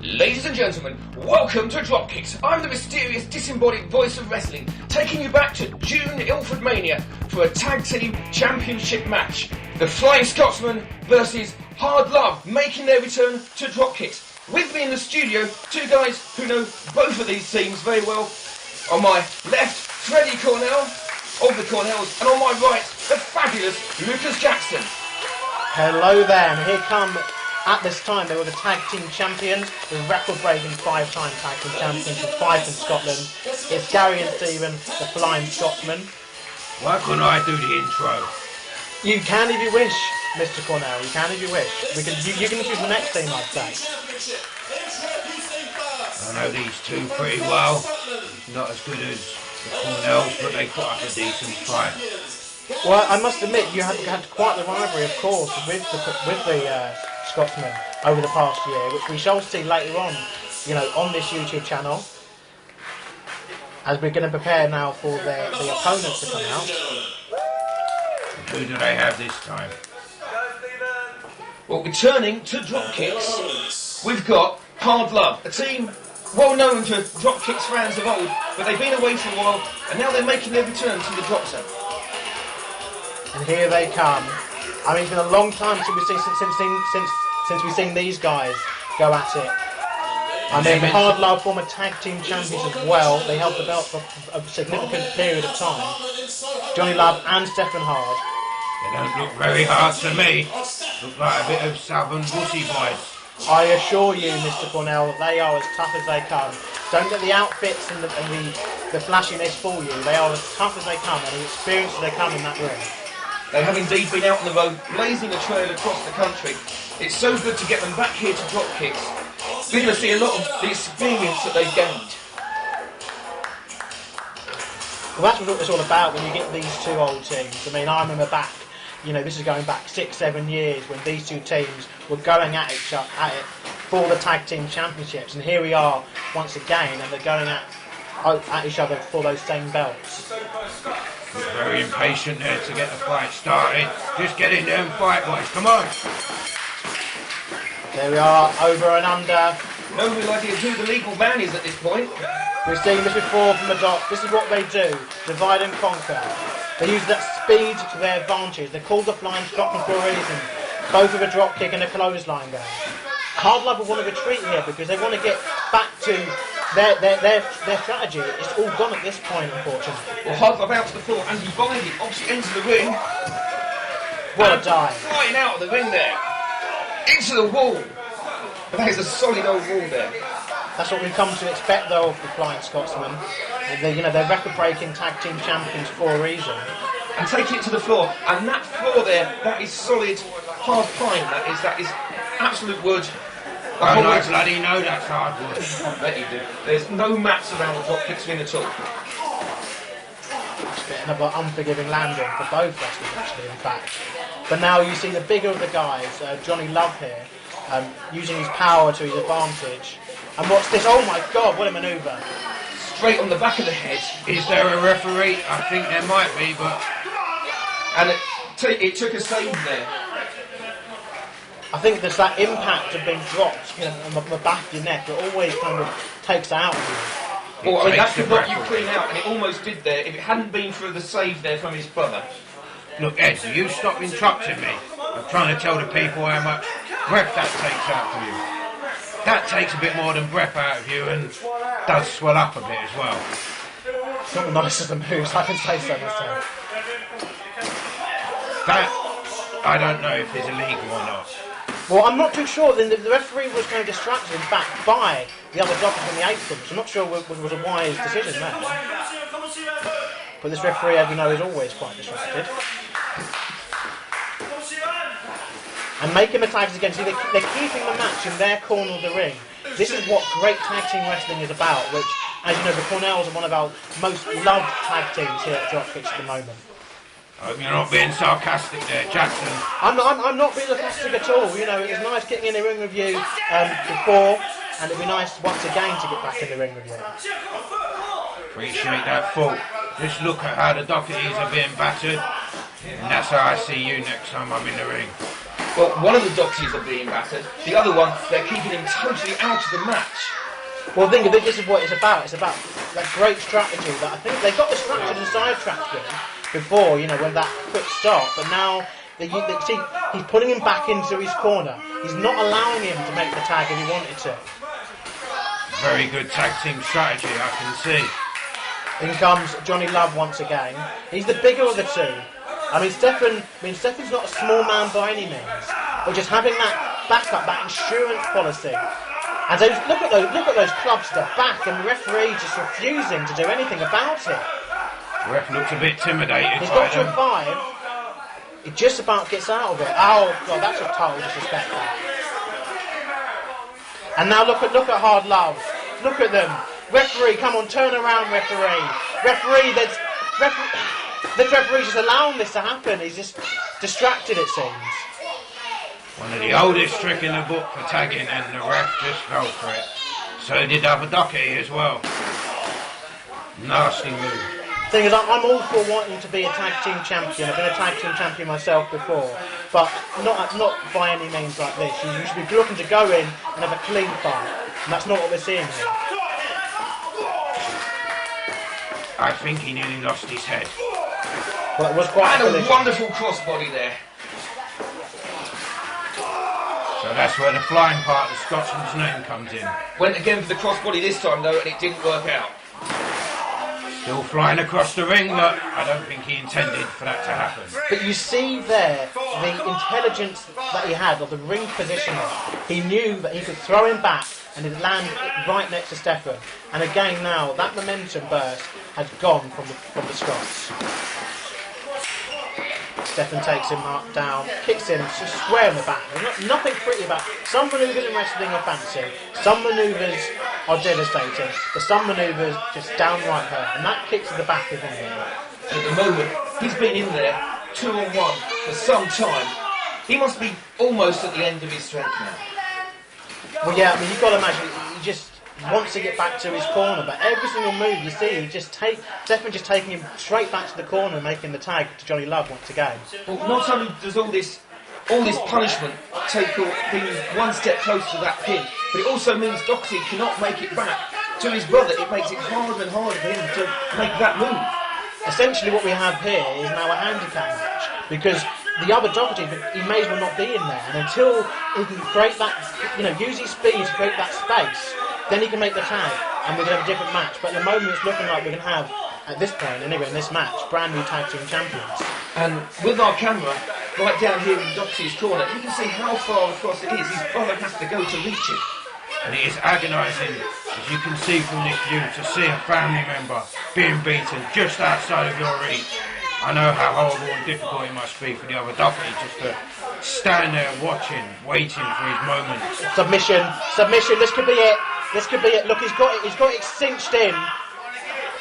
Ladies and gentlemen, welcome to DROPKIXX. I'm the mysterious, disembodied voice of wrestling, taking you back to June Ilfordmania for a tag team championship match. The Flying Scotsmen versus Hard Love, making their return to DROPKIXX. With me in the studio, two guys who know both of these teams very well. On my left, Freddie Cornell of the Cornells, and on my right, the fabulous Lucas Jackson. Hello there, and here come, at this time, they were the tag team champions, the record-breaking 5-time tag team champions with 5 from Scotland. It's Gary and Stephen, the Flying Scotsmen. Why couldn't I do the intro? You can if you wish, Mr. Cornell, you can if you wish. You can choose the next team, I'd say. I know these two pretty well. Not as good as the Cornells, but they put up a decent fight. Well, I must admit, you had quite the rivalry, of course, with the Scotsmen over the past year, which we shall see later on, on this YouTube channel, as we're going to prepare now for the opponents to come out. Who do they have this time? Well, returning to DROPKIXX, we've got Hard Love, a team well known to DROPKIXX fans of old, but they've been away for a while, and now they're making their return to the Dropzone. And here they come. I mean, it's been a long time since we've seen these guys go at it. I mean, Hard Love former tag team champions as well. They held the belt for a significant period of time. Johnny Love and Stephen Hard. They don't look very hard to me. Look like a bit of southern wussy boys. I assure you, Mr. Cornell, they are as tough as they come. Don't let the outfits and the flashiness fool you. They are as tough as they come and as experienced as they come in that ring. They have indeed been out on the road, blazing a trail across the country. It's so good to get them back here to DROPKIXX. We're going to see a lot of the experience that they've gained. Well, that's what it's all about when you get these two old teams. I mean, I remember back, this is going back 6-7 years when these two teams were going at it for the tag team championships, and here we are once again, and they're going at each other for those same belts. You're very impatient there to get the fight started. Just get in there and fight, boys. Come on. There we are, over and under. No real idea who the legal man is at this point. We've seen this before from the doc. This is what they do. Divide and conquer. They use that speed to their advantage. They're called the Flying Scotsmen for a reason. Both with a drop kick and a clothesline going. Hard Love will want to retreat here because they want to get back to their strategy. It's all gone at this point, unfortunately. Well, Hard Love out to the floor and Disembodied obviously enters the ring. What a dive. Flying out of the ring there. Into the wall. And that is a solid old wall there. That's what we've come to expect, though, of the Flying Scotsmen. They're record-breaking tag team champions for a reason. And taking it to the floor, and that floor there, that is solid, hard pine. That is absolute wood. I bloody know that's hard wood. I bet you do. There's no mats around the DROPKIXX ring at all. It's a bit of an unforgiving landing for both wrestlers, actually, in fact. But now you see the bigger of the guys, Johnny Love here, using his power to his advantage. And what's this? Oh my God, what a manoeuvre. Straight on the back of the head. Is there a referee? I think there might be, but... And it took a save there. I think there's that impact of being dropped on the back of your neck that always kind of takes out of you. Well, that could knock you clean out, and it almost did there if it hadn't been for the save there from his brother. Look, Ed, you stop interrupting me. I'm trying to tell the people how much breath that takes out of you. That takes a bit more than breath out of you and does swell up a bit as well. It's not the nicest of moves, I can say so myself. That, I don't know if it's illegal or not. Well, I'm not too sure. The referee was kind of distracted, in fact, by the other doctors in the apron, so I'm not sure it was a wise decision there. But this referee, as we know, is always quite distracted. And making the tags again, see, they're keeping the match in their corner of the ring. This is what great tag team wrestling is about, which, as you know, the Cornells are one of our most loved tag teams here at DROPKIXX at the moment. I hope you're not being sarcastic there, Jackson. I'm not being sarcastic at all. It was nice getting in the ring with you before, and it'd be nice once again to get back in the ring with you. Appreciate that thought. Just look at how the Docketies are being battered, and that's how I see you next time I'm in the ring. Well, one of the Doxies are being battered. The other one, they're keeping him totally out of the match. Well, think of it, this is what it's about. It's about that great strategy that I think they got distracted and sidetracked him before, you know, when that quick stop. But now, see, he's putting him back into his corner. He's not allowing him to make the tag if he wanted to. Very good tag team strategy, I can see. In comes Johnny Love once again. He's the bigger of the two. I mean, Stefan's not a small man by any means, but just having that backup, that insurance policy. And so look at those clubs to the back, and the referee just refusing to do anything about it. The ref looks a bit intimidated. He's got to a 5. He just about gets out of it. Oh God, that's a total disrespect. And now look at Hard Love. Look at them. Referee, come on, turn around, referee. This referee's just allowing this to happen. He's just distracted, it seems. One of the oldest trick in the book for tagging, and the ref just fell for it. So did Avadaki as well. Nasty move. Thing is, I'm all for wanting to be a tag team champion. I've been a tag team champion myself before, but not by any means like this. You should be looking to go in and have a clean fight, and that's not what we're seeing here. I think he nearly lost his head. Well, it was quite and a wonderful crossbody there. So that's where the flying part of the Scotsman's name comes in. Went again for the crossbody this time though, and it didn't work out. Still flying across the ring, but I don't think he intended for that to happen. But you see there the intelligence that he had of the ring positioning. He knew that he could throw him back and he'd land right next to Stefan. And again now, that momentum burst has gone from the Scots. Stefan takes him down, kicks in, just square in the back. There's nothing pretty about it. Some manoeuvres in wrestling are fancy, some manoeuvres are devastating, but some manoeuvres just downright hurt. And that kick to the back is one of them. At the moment, he's been in there 2-on-1 for some time. He must be almost at the end of his strength now. Well, yeah, I mean, you've got to imagine, he just wants to get back to his corner, but every single move you see, Stefan just taking him straight back to the corner and making the tag to Johnny Love once again. Well, not only does all this punishment being one step closer to that pin, but it also means Doxy cannot make it back to his brother. It makes it harder and harder for him to make that move. Essentially what we have here is now a handicap match, because the other Doherty, he may as well not be in there, and until he can create that, use his speed to create that space, then he can make the tag, and we're going to have a different match. But at the moment it's looking like we're going to have, at this point anyway, in this match, brand new tag team champions. And with our camera, right down here in Doxy's corner, you can see how far across it is. His brother has to go to reach it. And it is agonising, as you can see from this view, to see a family member being beaten just outside of your reach. I know how horrible and difficult it must be for the other Doherty just to stand there watching, waiting for his moment. Submission, this could be it. Look, he's got it cinched in.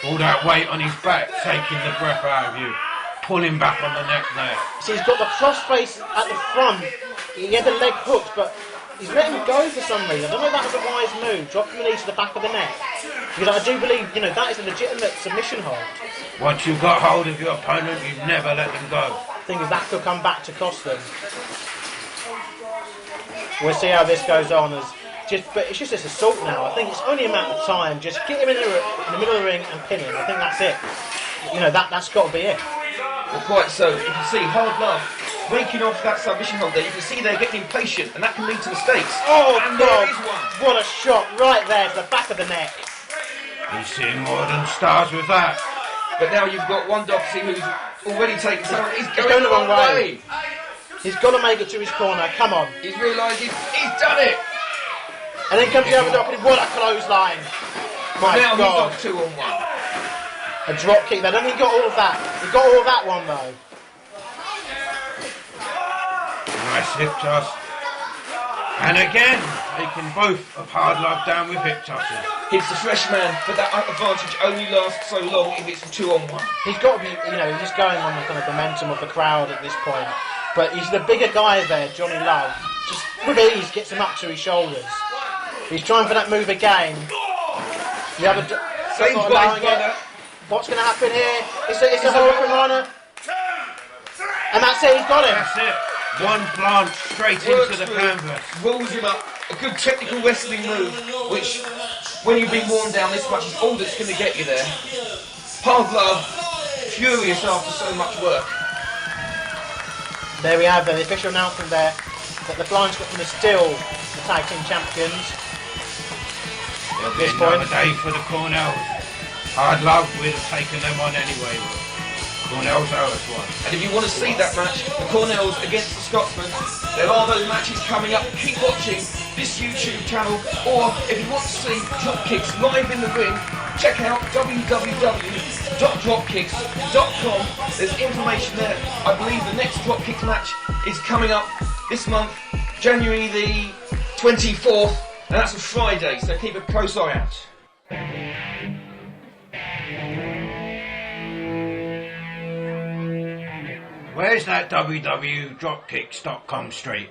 All that weight on his back, taking the breath out of you, pulling back on the neck there. So he's got the crossface at the front. He had the leg hooked, but he's letting him go for some reason. I don't know if that was a wise move, dropping the knee to the back of the neck. Because I do believe, that is a legitimate submission hold. Once you've got hold of your opponent, you never let them go. The thing is, that could come back to cost them. We'll see how this goes on. But it's just this assault now. I think it's only a matter of time. Just get him in the middle of the ring and pin him. I think that's it. That's got to be it. Well, quite so. You can see Hard Love breaking off that submission hold there. You can see they're getting impatient, and that can lead to mistakes. Oh, and God! there is one. What a shot right there to the back of the neck. He's seeing more than stars with that. But now you've got one Doxy who's already taken some. He's going the wrong way. He's got to make it to his corner. Come on. He's realised he's done it. And then comes the other Doherty. What a clothesline. But now God. he's got 2-on-1. A drop kick there. I don't think he got all of that. He got all of that one though. Nice hip toss. And again, they can both have Hard Love down with hip tosses. He's the fresh man, but that advantage only lasts so long if it's a 2-on-1. He's got to be, he's just going on the kind of momentum of the crowd at this point. But he's the bigger guy there, Johnny Love. Just with ease gets him up to his shoulders. He's trying for that move again. The other Same not by allowing his brother. it. What's going to happen here? It's a Hurricane Runner. And that's it, he's got him. That's it. One plant straight Works into the through, canvas. rolls him up. A good technical wrestling move, which, when you've been worn down this much, is all that's going to get you there. Hard love, furious after so much work. There we have the official announcement there that the Flying Scotsmen are still the tag team champions. It'll be another day for the Cornells. Hard love would have taken them on anyway. Cornells owe us one. And if you want to see that match, the Cornells against the Scotsmen, there are those matches coming up. Keep watching this YouTube channel, or if you want to see Dropkixx live in the ring, check out www.dropkixx.com. There's information there. I believe the next Dropkixx match is coming up this month, January the 24th, and that's a Friday, so keep a close eye out. Where's that www.dropkixx.com street?